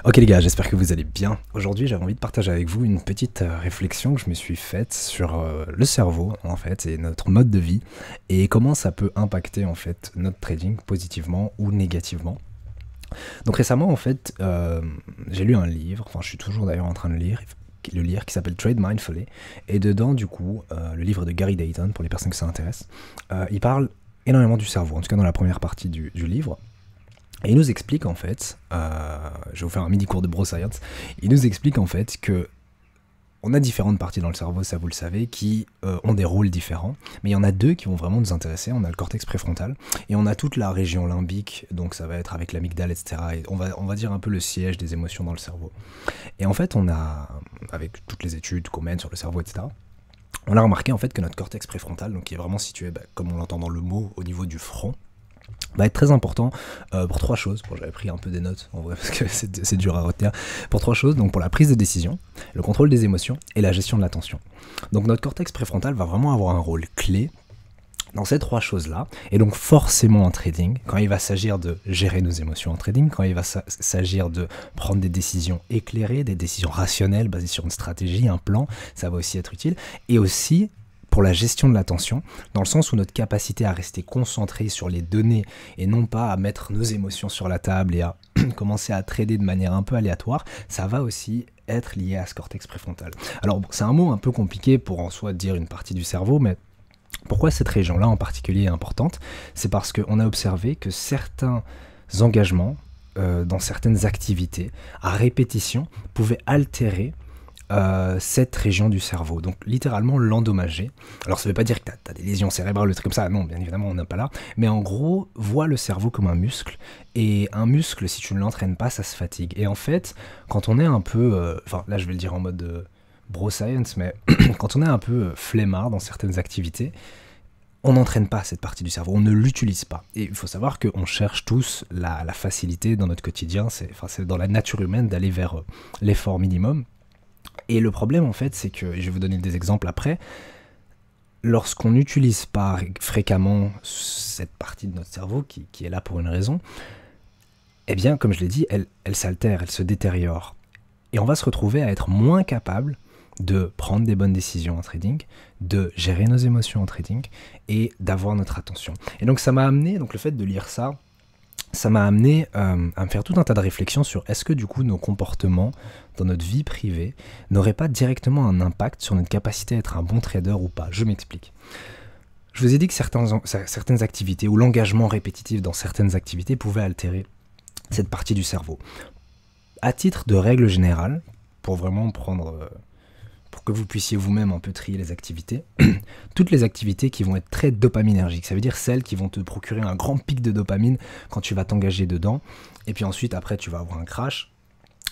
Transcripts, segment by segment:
Ok les gars, j'espère que vous allez bien. Aujourd'hui, j'avais envie de partager avec vous une petite réflexion que je me suis faite sur le cerveau en fait et notre mode de vie et comment ça peut impacter en fait notre trading positivement ou négativement. Donc récemment en fait, j'ai lu un livre, enfin je suis toujours d'ailleurs en train de lire qui s'appelle Trade Mindfully et dedans du coup, le livre de Gary Dayton pour les personnes que ça intéresse, il parle énormément du cerveau, en tout cas dans la première partie du livre. Et il nous explique en fait, je vais vous faire un mini cours de bro science, il nous explique en fait que on a différentes parties dans le cerveau, ça vous le savez, qui ont des rôles différents, mais il y en a deux qui vont vraiment nous intéresser, on a le cortex préfrontal, et on a toute la région limbique, donc ça va être avec l'amygdale, etc. Et on va dire un peu le siège des émotions dans le cerveau. Et en fait, on a, avec toutes les études qu'on mène sur le cerveau, etc., on a remarqué en fait que notre cortex préfrontal, donc qui est vraiment situé, comme on l'entend dans le mot, au niveau du front, va être très important pour trois choses. Bon, j'avais pris un peu des notes en vrai parce que c'est dur à retenir. Pour trois choses, donc pour la prise de décision, le contrôle des émotions et la gestion de l'attention. Donc notre cortex préfrontal va vraiment avoir un rôle clé dans ces trois choses-là. Et donc forcément en trading, quand il va s'agir de gérer nos émotions en trading, quand il va s'agir de prendre des décisions éclairées, des décisions rationnelles basées sur une stratégie, un plan, ça va aussi être utile. Et aussi pour la gestion de l'attention, dans le sens où notre capacité à rester concentré sur les données et non pas à mettre nos émotions sur la table et à commencer à trader de manière un peu aléatoire, ça va aussi être lié à ce cortex préfrontal. Alors bon, c'est un mot un peu compliqué pour en soi dire une partie du cerveau, mais pourquoi cette région-là en particulier est importante? C'est parce qu'on a observé que certains engagements dans certaines activités à répétition pouvaient altérer cette région du cerveau, donc littéralement l'endommager. Alors ça ne veut pas dire que tu as des lésions cérébrales, des trucs comme ça, non, bien évidemment on n'est pas là, mais en gros, vois le cerveau comme un muscle, et un muscle, si tu ne l'entraînes pas, ça se fatigue. Et en fait, quand on est un peu, enfin là je vais le dire en mode bro science, mais quand on est un peu flemmard dans certaines activités, on n'entraîne pas cette partie du cerveau, on ne l'utilise pas. Et il faut savoir qu'on cherche tous la facilité dans notre quotidien, c'est dans la nature humaine d'aller vers l'effort minimum. Et le problème en fait, c'est que, je vais vous donner des exemples après, lorsqu'on n'utilise pas fréquemment cette partie de notre cerveau qui est là pour une raison, eh bien comme je l'ai dit, elle s'altère, elle se détériore. Et on va se retrouver à être moins capable de prendre des bonnes décisions en trading, de gérer nos émotions en trading et d'avoir notre attention. Et donc ça m'a amené, donc le fait de lire ça, ça m'a amené à me faire tout un tas de réflexions sur est-ce que du coup nos comportements dans notre vie privée n'auraient pas directement un impact sur notre capacité à être un bon trader ou pas. Je m'explique. Je vous ai dit que certaines activités ou l'engagement répétitif dans certaines activités pouvait altérer cette partie du cerveau. À titre de règle générale, pour vraiment prendre... pour que vous puissiez vous-même un peu trier les activités, toutes les activités qui vont être très dopaminergiques, ça veut dire celles qui vont te procurer un grand pic de dopamine quand tu vas t'engager dedans, et puis ensuite après tu vas avoir un crash.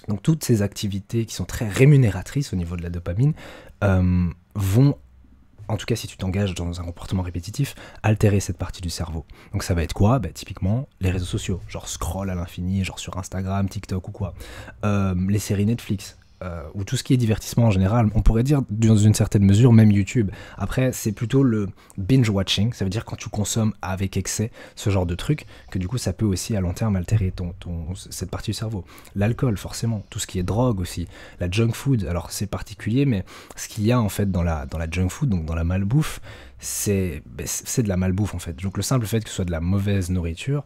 Donc toutes ces activités qui sont très rémunératrices au niveau de la dopamine vont, en tout cas si tu t'engages dans un comportement répétitif, altérer cette partie du cerveau. Donc ça va être quoi? Typiquement les réseaux sociaux, genre scroll à l'infini, genre sur Instagram, TikTok ou quoi. Les séries Netflix. Ou tout ce qui est divertissement en général, on pourrait dire dans une certaine mesure même YouTube. Après c'est plutôt le binge watching, ça veut dire quand tu consommes avec excès ce genre de truc, que du coup ça peut aussi à long terme altérer cette partie du cerveau. L'alcool forcément, tout ce qui est drogue aussi, la junk food, alors c'est particulier mais ce qu'il y a en fait dans la junk food, donc dans la malbouffe, c'est de la malbouffe en fait. Donc le simple fait que ce soit de la mauvaise nourriture,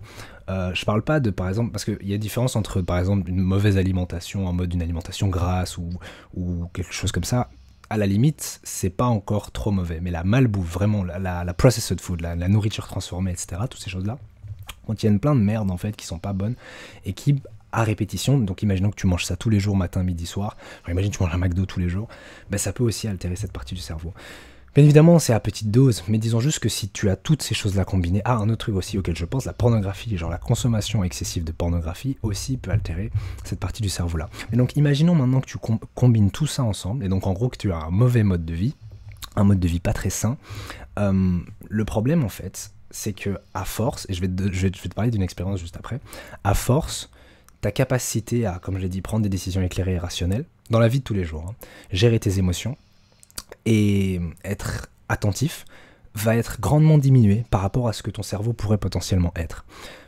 je parle pas de par exemple, parce qu'il y a différence entre par exemple une mauvaise alimentation en mode une alimentation grasse ou quelque chose comme ça, à la limite c'est pas encore trop mauvais, mais la malbouffe, vraiment la processed food, la nourriture transformée, etc., toutes ces choses là contiennent plein de merde en fait qui sont pas bonnes et qui à répétition, donc imaginons que tu manges ça tous les jours, matin, midi, soir, alors imagine que tu manges un McDo tous les jours, ça peut aussi altérer cette partie du cerveau. Bien évidemment, c'est à petite dose, mais disons juste que si tu as toutes ces choses-là combinées... Ah, un autre truc aussi auquel je pense, la pornographie, genre la consommation excessive de pornographie aussi peut altérer cette partie du cerveau-là. Et donc imaginons maintenant que tu combines tout ça ensemble, et donc en gros que tu as un mauvais mode de vie, un mode de vie pas très sain. Le problème en fait, c'est que à force, et je vais te parler d'une expérience juste après, à force, ta capacité à, comme je l'ai dit, prendre des décisions éclairées et rationnelles, dans la vie de tous les jours, gérer tes émotions, et être attentif va être grandement diminué par rapport à ce que ton cerveau pourrait potentiellement être.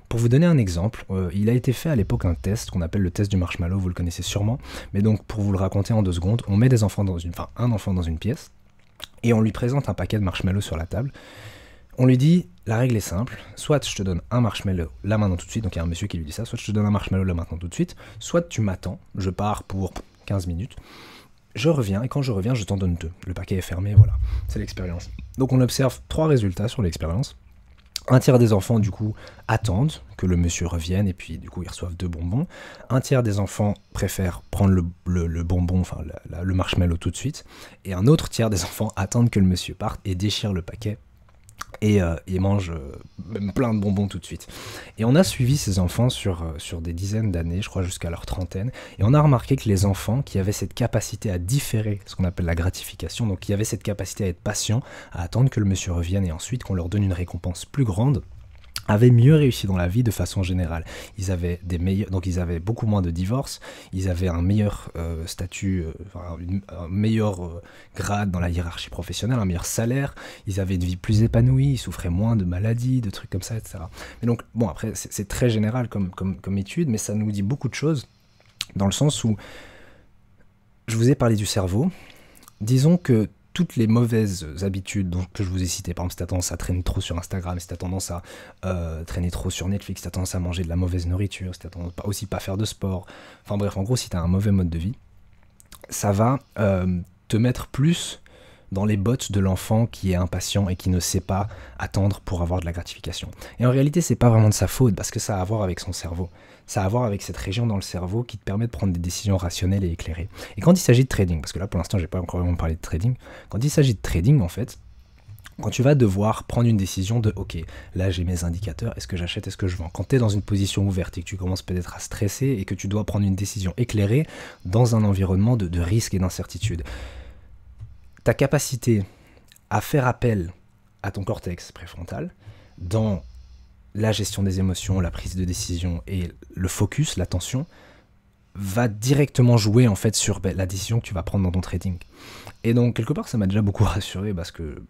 Pour vous donner un exemple, il a été fait à l'époque un test qu'on appelle le test du marshmallow, vous le connaissez sûrement, mais donc pour vous le raconter en 2 secondes, on met un enfant dans une pièce, et on lui présente un paquet de marshmallows sur la table. On lui dit, la règle est simple, soit je te donne un marshmallow là maintenant tout de suite, donc il y a un monsieur qui lui dit ça, soit je te donne un marshmallow là maintenant tout de suite, soit tu m'attends, je pars pour 15 minutes, je reviens, et quand je reviens, je t'en donne 2. Le paquet est fermé, voilà, c'est l'expérience. Donc on observe 3 résultats sur l'expérience. Un tiers des enfants, du coup, attendent que le monsieur revienne et puis, du coup, ils reçoivent 2 bonbons. Un tiers des enfants préfèrent prendre le bonbon, enfin, le marshmallow tout de suite. Et un autre tiers des enfants attendent que le monsieur parte et déchire le paquet et mangent même plein de bonbons tout de suite. Et on a suivi ces enfants sur des dizaines d'années, je crois jusqu'à leur trentaine, et on a remarqué que les enfants qui avaient cette capacité à différer ce qu'on appelle la gratification, donc qui avaient cette capacité à être patients, à attendre que le monsieur revienne et ensuite qu'on leur donne une récompense plus grande, avaient mieux réussi dans la vie de façon générale. Ils avaient ils avaient beaucoup moins de divorces, ils avaient un meilleur statut, un meilleur grade dans la hiérarchie professionnelle, un meilleur salaire, ils avaient une vie plus épanouie, ils souffraient moins de maladies, de trucs comme ça, etc. Mais donc, bon, après, c'est très général comme étude, mais ça nous dit beaucoup de choses, dans le sens où je vous ai parlé du cerveau. Disons que toutes les mauvaises habitudes que je vous ai citées, par exemple si tu as tendance à traîner trop sur Instagram, si tu as tendance à traîner trop sur Netflix, si tu as tendance à manger de la mauvaise nourriture, si tu as tendance à aussi pas faire de sport, enfin bref, en gros, si tu as un mauvais mode de vie, ça va te mettre plus dans les bottes de l'enfant qui est impatient et qui ne sait pas attendre pour avoir de la gratification. Et en réalité, c'est pas vraiment de sa faute, parce que ça a à voir avec son cerveau. Ça a à voir avec cette région dans le cerveau qui te permet de prendre des décisions rationnelles et éclairées. Et quand il s'agit de trading, parce que là pour l'instant j'ai pas encore vraiment parlé de trading, quand il s'agit de trading en fait, quand tu vas devoir prendre une décision de ok, là j'ai mes indicateurs, est-ce que j'achète, est-ce que je vends, quand tu es dans une position ouverte et que tu commences peut-être à stresser et que tu dois prendre une décision éclairée dans un environnement de risque et d'incertitude, ta capacité à faire appel à ton cortex préfrontal dans la gestion des émotions, la prise de décision et le focus, l'attention, va directement jouer en fait sur la décision que tu vas prendre dans ton trading. Et donc quelque part ça m'a déjà beaucoup rassuré parce que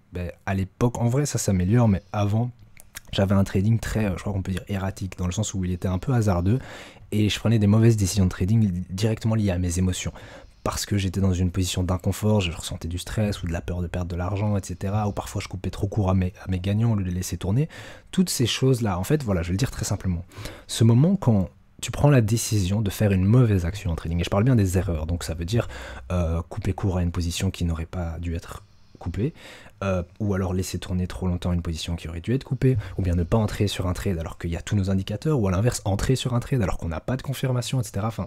à l'époque, en vrai ça s'améliore, mais avant j'avais un trading très, je crois qu'on peut dire erratique, dans le sens où il était un peu hasardeux et je prenais des mauvaises décisions de trading directement liées à mes émotions. Parce que j'étais dans une position d'inconfort, je ressentais du stress ou de la peur de perdre de l'argent, etc. Ou parfois je coupais trop court à mes gagnants au lieu de les laisser tourner. Toutes ces choses-là, en fait, voilà, je vais le dire très simplement. Ce moment quand tu prends la décision de faire une mauvaise action en trading, et je parle bien des erreurs, donc ça veut dire couper court à une position qui n'aurait pas dû être coupée, ou alors laisser tourner trop longtemps une position qui aurait dû être coupée, ou bien ne pas entrer sur un trade alors qu'il y a tous nos indicateurs, ou à l'inverse, entrer sur un trade alors qu'on n'a pas de confirmation, etc. Enfin,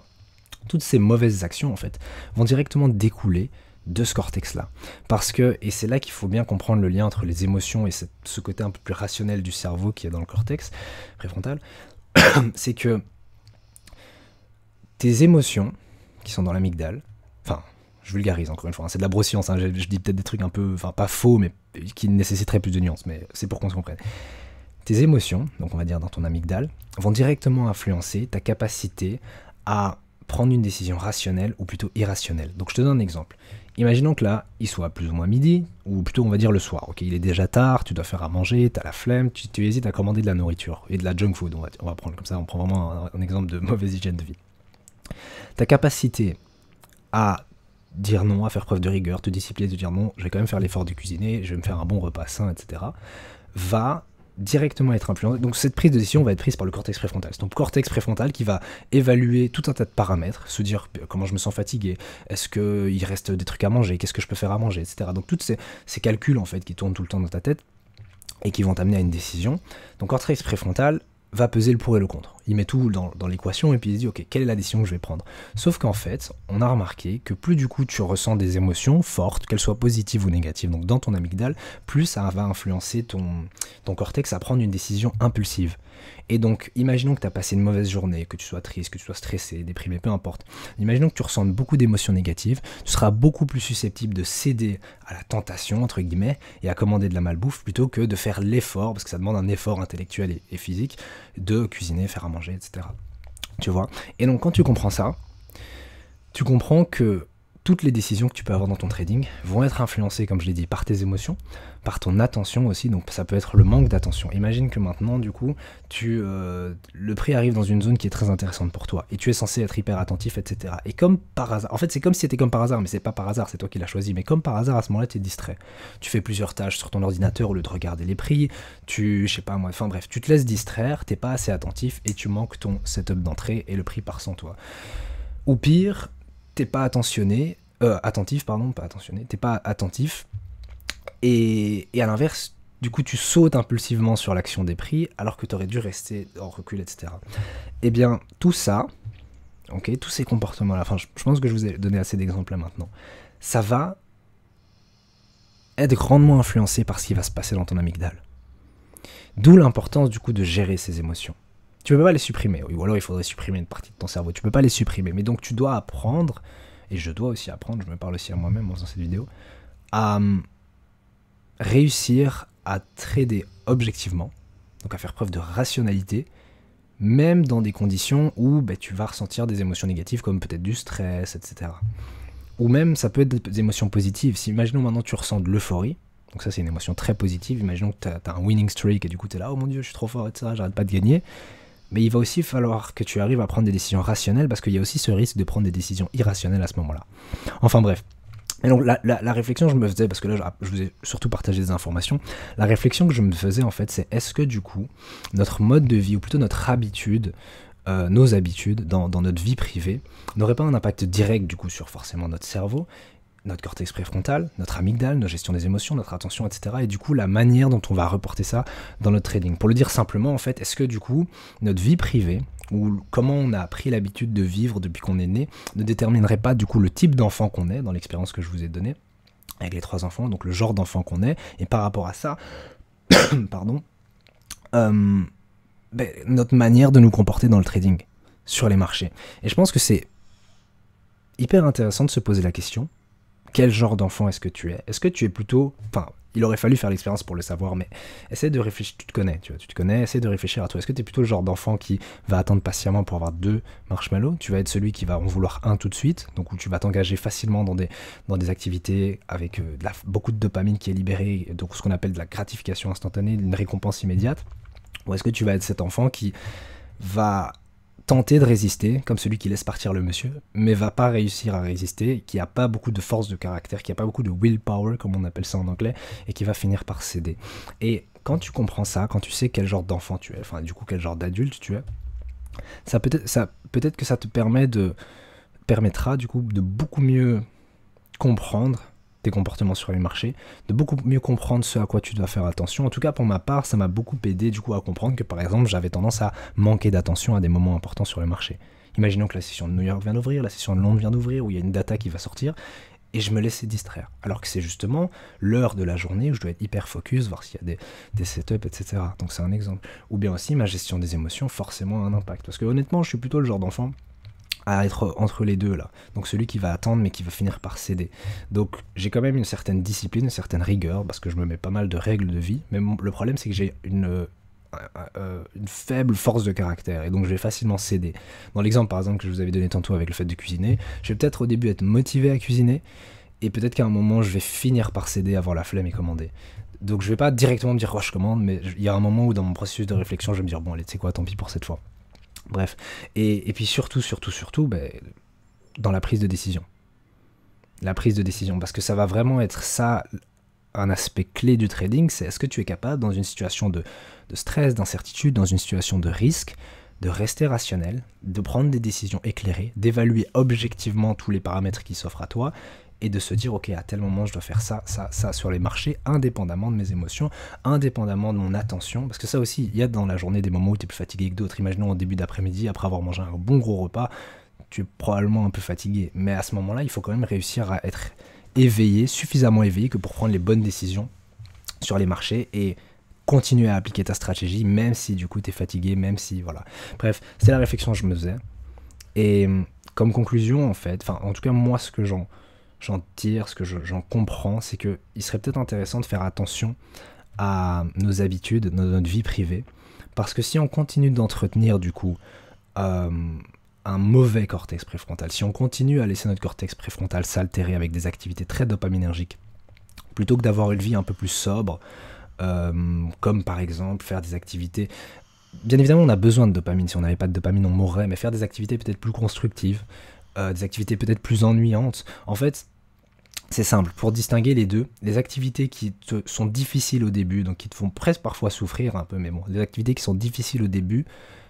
toutes ces mauvaises actions, en fait, vont directement découler de ce cortex-là. Parce que, et c'est là qu'il faut bien comprendre le lien entre les émotions et ce côté un peu plus rationnel du cerveau qui est dans le cortex préfrontal, c'est que tes émotions, qui sont dans l'amygdale, enfin, je vulgarise encore une fois, hein, c'est de la broscience, hein, je dis peut-être des trucs un peu, enfin pas faux, mais qui nécessiteraient plus de nuances, mais c'est pour qu'on se comprenne. Tes émotions, donc on va dire dans ton amygdale, vont directement influencer ta capacité à prendre une décision rationnelle ou plutôt irrationnelle. Donc je te donne un exemple. Imaginons que là, il soit plus ou moins midi, ou plutôt on va dire le soir. Ok, il est déjà tard, tu dois faire à manger, tu as la flemme, tu hésites à commander de la nourriture et de la junk food. On va prendre comme ça, on prend vraiment un exemple de mauvaise hygiène de vie. Ta capacité à dire non, à faire preuve de rigueur, te discipliner, de dire non, je vais quand même faire l'effort de cuisiner, je vais me faire un bon repas sain, etc., va directement être influencé. Donc cette prise de décision va être prise par le cortex préfrontal. C'est ton cortex préfrontal qui va évaluer tout un tas de paramètres, se dire comment je me sens fatigué, est-ce qu'il reste des trucs à manger, qu'est-ce que je peux faire à manger, etc. Donc tous ces calculs en fait qui tournent tout le temps dans ta tête et qui vont t'amener à une décision. Ton cortex préfrontal va peser le pour et le contre. Il met tout dans l'équation et puis il se dit ok, quelle est la décision que je vais prendre. Sauf qu'en fait, on a remarqué que plus du coup tu ressens des émotions fortes, qu'elles soient positives ou négatives, donc dans ton amygdale, plus ça va influencer ton cortex à prendre une décision impulsive. Et donc, imaginons que tu as passé une mauvaise journée, que tu sois triste, que tu sois stressé, déprimé, peu importe. Imaginons que tu ressentes beaucoup d'émotions négatives, tu seras beaucoup plus susceptible de céder à la tentation, entre guillemets, et à commander de la malbouffe, plutôt que de faire l'effort, parce que ça demande un effort intellectuel et physique, de cuisiner, faire à manger, etc. Tu vois? Et donc, quand tu comprends ça, tu comprends que toutes les décisions que tu peux avoir dans ton trading vont être influencées, comme je l'ai dit, par tes émotions, par ton attention aussi, donc ça peut être le manque d'attention. Imagine que maintenant, du coup, le prix arrive dans une zone qui est très intéressante pour toi, et tu es censé être hyper attentif, etc. Et comme par hasard, en fait c'est comme si c'était comme par hasard, mais c'est pas par hasard, c'est toi qui l'as choisi, mais comme par hasard, à ce moment-là, tu es distrait. Tu fais plusieurs tâches sur ton ordinateur au lieu de regarder les prix, je sais pas moi, enfin bref, tu te laisses distraire, t'es pas assez attentif, et tu manques ton setup d'entrée, et le prix part sans toi. Ou pire, t'es pas attentif, t'es pas attentif, et à l'inverse, du coup tu sautes impulsivement sur l'action des prix, alors que tu aurais dû rester en recul, etc. Eh bien, tout ça, ok, tous ces comportements-là, enfin, je pense que je vous ai donné assez d'exemples là maintenant, ça va être grandement influencé par ce qui va se passer dans ton amygdale. D'où l'importance, du coup, de gérer ces émotions. Tu peux pas les supprimer, ou alors il faudrait supprimer une partie de ton cerveau, tu peux pas les supprimer, mais donc tu dois apprendre, et je dois aussi apprendre, je me parle aussi à moi-même en faisant cette vidéo, à réussir à trader objectivement, donc à faire preuve de rationalité, même dans des conditions où tu vas ressentir des émotions négatives comme peut-être du stress, etc. Ou même ça peut être des émotions positives. Si imaginons maintenant tu ressens de l'euphorie, donc ça c'est une émotion très positive, imaginons que tu as un winning streak et du coup tu es là, oh mon dieu je suis trop fort, etc., j'arrête pas de gagner. Mais il va aussi falloir que tu arrives à prendre des décisions rationnelles parce qu'il y a aussi ce risque de prendre des décisions irrationnelles à ce moment-là. Enfin bref. Et donc la réflexion que je me faisais, parce que là je vous ai surtout partagé des informations, la réflexion que je me faisais en fait c'est est-ce que du coup notre mode de vie, ou plutôt notre habitude, nos habitudes dans notre vie privée n'auraient pas un impact direct du coup sur forcément notre cerveau, notre cortex préfrontal, notre amygdale, notre gestion des émotions, notre attention, etc. Et du coup, la manière dont on va reporter ça dans notre trading. Pour le dire simplement, en fait, est-ce que du coup, notre vie privée, ou comment on a pris l'habitude de vivre depuis qu'on est né, ne déterminerait pas du coup le type d'enfant qu'on est, dans l'expérience que je vous ai donnée, avec les 3 enfants, donc le genre d'enfant qu'on est, et par rapport à ça, pardon, notre manière de nous comporter dans le trading, sur les marchés. Et je pense que c'est hyper intéressant de se poser la question, quel genre d'enfant est-ce que tu es? Est-ce que tu es plutôt... Enfin, il aurait fallu faire l'expérience pour le savoir, mais essaie de réfléchir, tu te connais, essaie de réfléchir à toi. Est-ce que tu es plutôt le genre d'enfant qui va attendre patiemment pour avoir 2 marshmallows? Tu vas être celui qui va en vouloir un tout de suite, donc où tu vas t'engager facilement dans des activités avec beaucoup de dopamine qui est libérée, donc ce qu'on appelle de la gratification instantanée, une récompense immédiate? Ou est-ce que tu vas être cet enfant qui va tenter de résister, comme celui qui laisse partir le monsieur, mais va pas réussir à résister, qui a pas beaucoup de force de caractère, qui a pas beaucoup de willpower, comme on appelle ça en anglais, et qui va finir par céder. Et quand tu comprends ça, quand tu sais quel genre d'enfant tu es, enfin du coup quel genre d'adulte tu es, peut-être que ça te permettra du coup de beaucoup mieux comprendre tes comportements sur les marchés, de beaucoup mieux comprendre ce à quoi tu dois faire attention. En tout cas, pour ma part, ça m'a beaucoup aidé du coup à comprendre que, par exemple, j'avais tendance à manquer d'attention à des moments importants sur le marché. Imaginons que la session de New York vient d'ouvrir, la session de Londres vient d'ouvrir, où il y a une data qui va sortir, et je me laissais distraire. Alors que c'est justement l'heure de la journée où je dois être hyper focus, voir s'il y a des setups, etc. Donc c'est un exemple. Ou bien aussi, ma gestion des émotions, forcément, a un impact. Parce que honnêtement, je suis plutôt le genre d'enfant à être entre les deux là, donc celui qui va attendre mais qui va finir par céder. Donc j'ai quand même une certaine discipline, une certaine rigueur, parce que je me mets pas mal de règles de vie, mais le problème c'est que j'ai une faible force de caractère, et donc je vais facilement céder. Dans l'exemple par exemple que je vous avais donné tantôt avec le fait de cuisiner, je vais peut-être au début être motivé à cuisiner, et peut-être qu'à un moment je vais finir par céder, avoir la flemme et commander. Donc je vais pas directement me dire oh je commande, mais il y a un moment où dans mon processus de réflexion je vais me dire bon allez tu sais quoi, tant pis pour cette fois. Bref, et puis surtout, dans la prise de décision. La prise de décision, parce que ça va vraiment être ça, un aspect clé du trading, c'est est-ce que tu es capable, dans une situation de stress, d'incertitude, dans une situation de risque, de rester rationnel, de prendre des décisions éclairées, d'évaluer objectivement tous les paramètres qui s'offrent à toi, et de se dire, ok, à tel moment, je dois faire ça, ça, ça sur les marchés, indépendamment de mes émotions, indépendamment de mon attention, parce que ça aussi, il y a dans la journée des moments où tu es plus fatigué que d'autres. Imaginons au début d'après-midi, après avoir mangé un bon gros repas, tu es probablement un peu fatigué, mais à ce moment-là, il faut quand même réussir à être éveillé, suffisamment éveillé que pour prendre les bonnes décisions sur les marchés, et continuer à appliquer ta stratégie, même si du coup tu es fatigué, même si, voilà. Bref, c'est la réflexion que je me faisais, et comme conclusion, en fait, enfin, en tout cas, moi, ce que j'en tire, ce que j'en comprends, c'est qu'il serait peut-être intéressant de faire attention à nos habitudes, notre vie privée, parce que si on continue d'entretenir du coup un un mauvais cortex préfrontal. Si on continue à laisser notre cortex préfrontal s'altérer avec des activités très dopaminergiques, plutôt que d'avoir une vie un peu plus sobre, comme par exemple faire des activités... Bien évidemment, on a besoin de dopamine. Si on n'avait pas de dopamine, on mourrait, mais faire des activités peut-être plus constructives, des activités peut-être plus ennuyantes. En fait, c'est simple, pour distinguer les deux, les activités qui te sont difficiles au début, donc qui te font presque parfois souffrir un peu, mais bon, les activités qui sont difficiles au début,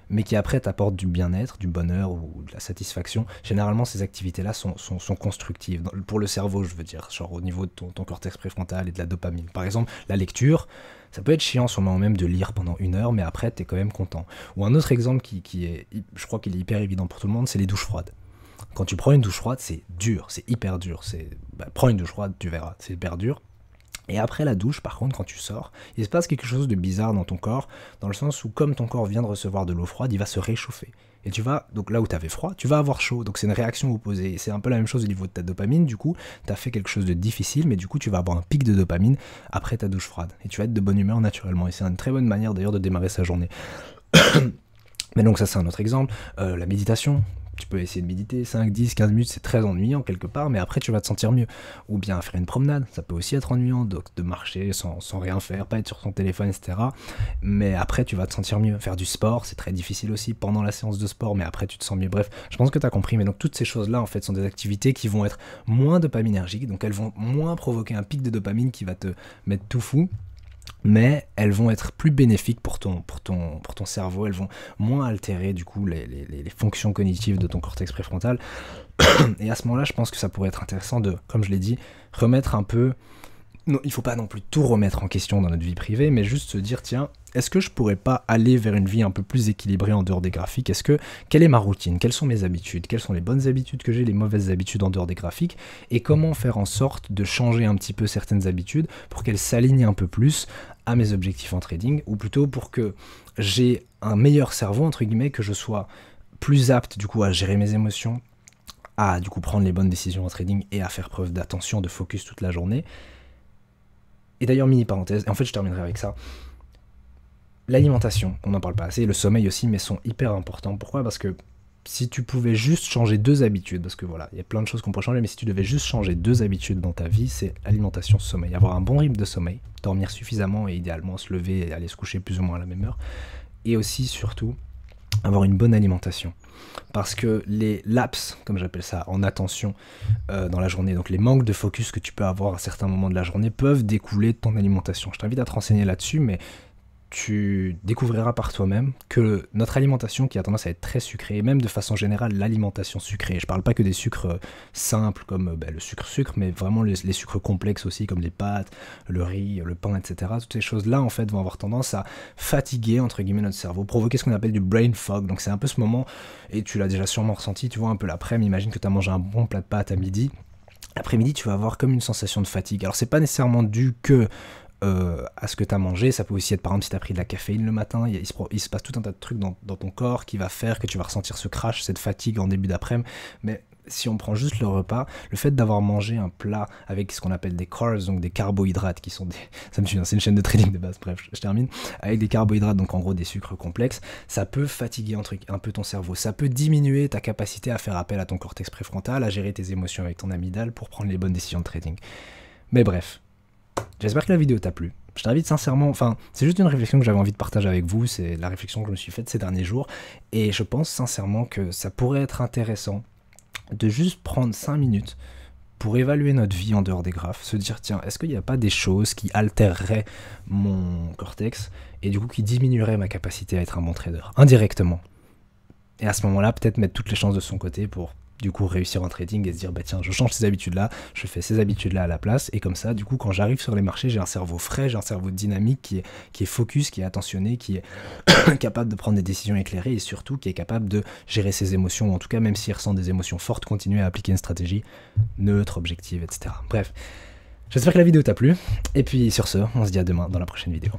mais qui après t'apportent du bien-être, du bonheur ou de la satisfaction, généralement ces activités-là sont constructives, pour le cerveau je veux dire, genre au niveau de ton cortex préfrontal et de la dopamine. Par exemple, la lecture, ça peut être chiant sur le moment même de lire pendant 1 heure, mais après t'es quand même content. Ou un autre exemple qui est, je crois qu'il est hyper évident pour tout le monde, c'est les douches froides. Quand tu prends une douche froide, c'est dur, c'est hyper dur. Prends une douche froide, tu verras, c'est hyper dur. Et après la douche, par contre, quand tu sors, il se passe quelque chose de bizarre dans ton corps, dans le sens où comme ton corps vient de recevoir de l'eau froide, il va se réchauffer. Et tu vas, donc là où tu avais froid, tu vas avoir chaud. Donc c'est une réaction opposée. Et c'est un peu la même chose au niveau de ta dopamine. Du coup, tu as fait quelque chose de difficile, mais du coup, tu vas avoir un pic de dopamine après ta douche froide. Et tu vas être de bonne humeur naturellement. Et c'est une très bonne manière d'ailleurs de démarrer sa journée. Mais donc ça, c'est un autre exemple. La méditation. Tu peux essayer de méditer 5, 10, 15 minutes, c'est très ennuyant quelque part, mais après tu vas te sentir mieux. Ou bien faire une promenade, ça peut aussi être ennuyant, donc de marcher sans rien faire, pas être sur son téléphone, etc. Mais après tu vas te sentir mieux. Faire du sport, c'est très difficile aussi pendant la séance de sport, mais après tu te sens mieux. Bref, je pense que tu as compris, mais donc toutes ces choses-là en fait sont des activités qui vont être moins dopaminergiques, donc elles vont moins provoquer un pic de dopamine qui va te mettre tout fou. Mais elles vont être plus bénéfiques pour ton cerveau, elles vont moins altérer du coup les fonctions cognitives de ton cortex préfrontal. Et à ce moment-là, je pense que ça pourrait être intéressant de, comme je l'ai dit, remettre un peu... Non, il ne faut pas non plus tout remettre en question dans notre vie privée, mais juste se dire, tiens, est-ce que je pourrais pas aller vers une vie un peu plus équilibrée en dehors des graphiques? Quelle est ma routine? Quelles sont mes habitudes? Quelles sont les bonnes habitudes que j'ai, les mauvaises habitudes en dehors des graphiques? Et comment faire en sorte de changer un petit peu certaines habitudes pour qu'elles s'alignent un peu plus à mes objectifs en trading, ou plutôt pour que j'ai un meilleur cerveau, entre guillemets, que je sois plus apte du coup à gérer mes émotions, à du coup prendre les bonnes décisions en trading et à faire preuve d'attention, de focus toute la journée. Et d'ailleurs, mini parenthèse, et en fait je terminerai avec ça, l'alimentation, on n'en parle pas assez, le sommeil aussi, mais sont hyper importants. Pourquoi? Parce que si tu pouvais juste changer 2 habitudes, parce que voilà, il y a plein de choses qu'on peut changer, mais si tu devais juste changer 2 habitudes dans ta vie, c'est alimentation, sommeil. Avoir un bon rythme de sommeil, dormir suffisamment et idéalement se lever et aller se coucher plus ou moins à la même heure. Et aussi, surtout, avoir une bonne alimentation. Parce que les laps, comme j'appelle ça, en attention dans la journée, donc les manques de focus que tu peux avoir à certains moments de la journée peuvent découler de ton alimentation. Je t'invite à te renseigner là-dessus, mais tu découvriras par toi-même que notre alimentation, qui a tendance à être très sucrée, et même de façon générale l'alimentation sucrée, je parle pas que des sucres simples comme le sucre, mais vraiment les sucres complexes aussi, comme les pâtes, le riz, le pain, etc. Toutes ces choses-là, en fait, vont avoir tendance à fatiguer, entre guillemets, notre cerveau, provoquer ce qu'on appelle du brain fog. Donc c'est un peu ce moment, et tu l'as déjà sûrement ressenti, tu vois, un peu l'après-midi, imagine que tu as mangé un bon plat de pâtes à midi. Après-midi, tu vas avoir comme une sensation de fatigue. Alors c'est pas nécessairement dû que à ce que tu as mangé, ça peut aussi être par exemple si tu as pris de la caféine le matin, il se passe tout un tas de trucs dans ton corps qui va faire que tu vas ressentir ce crash, cette fatigue en début d'après-midi, mais si on prend juste le repas, le fait d'avoir mangé un plat avec ce qu'on appelle des carbs, donc des carbohydrates qui sont des... Ça me suit, c'est une chaîne de trading de base, bref, je termine. Avec des carbohydrates, donc en gros des sucres complexes, ça peut fatiguer un peu ton cerveau, ça peut diminuer ta capacité à faire appel à ton cortex préfrontal, à gérer tes émotions avec ton amygdale pour prendre les bonnes décisions de trading. Mais bref, j'espère que la vidéo t'a plu. Je t'invite sincèrement, enfin, c'est juste une réflexion que j'avais envie de partager avec vous, c'est la réflexion que je me suis faite ces derniers jours, et je pense sincèrement que ça pourrait être intéressant de juste prendre 5 minutes pour évaluer notre vie en dehors des graphes, se dire tiens, est-ce qu'il n'y a pas des choses qui altéreraient mon cortex et du coup qui diminueraient ma capacité à être un bon trader, indirectement. Et à ce moment-là, peut-être mettre toutes les chances de son côté pour du coup réussir en trading et se dire bah tiens, je change ces habitudes-là, je fais ces habitudes-là à la place, et comme ça, du coup, quand j'arrive sur les marchés, j'ai un cerveau frais, j'ai un cerveau dynamique qui est focus, qui est attentionné, qui est capable de prendre des décisions éclairées et surtout qui est capable de gérer ses émotions, ou en tout cas, même s'il ressent des émotions fortes, continuer à appliquer une stratégie neutre, objective, etc. Bref, j'espère que la vidéo t'a plu, et puis sur ce, on se dit à demain dans la prochaine vidéo.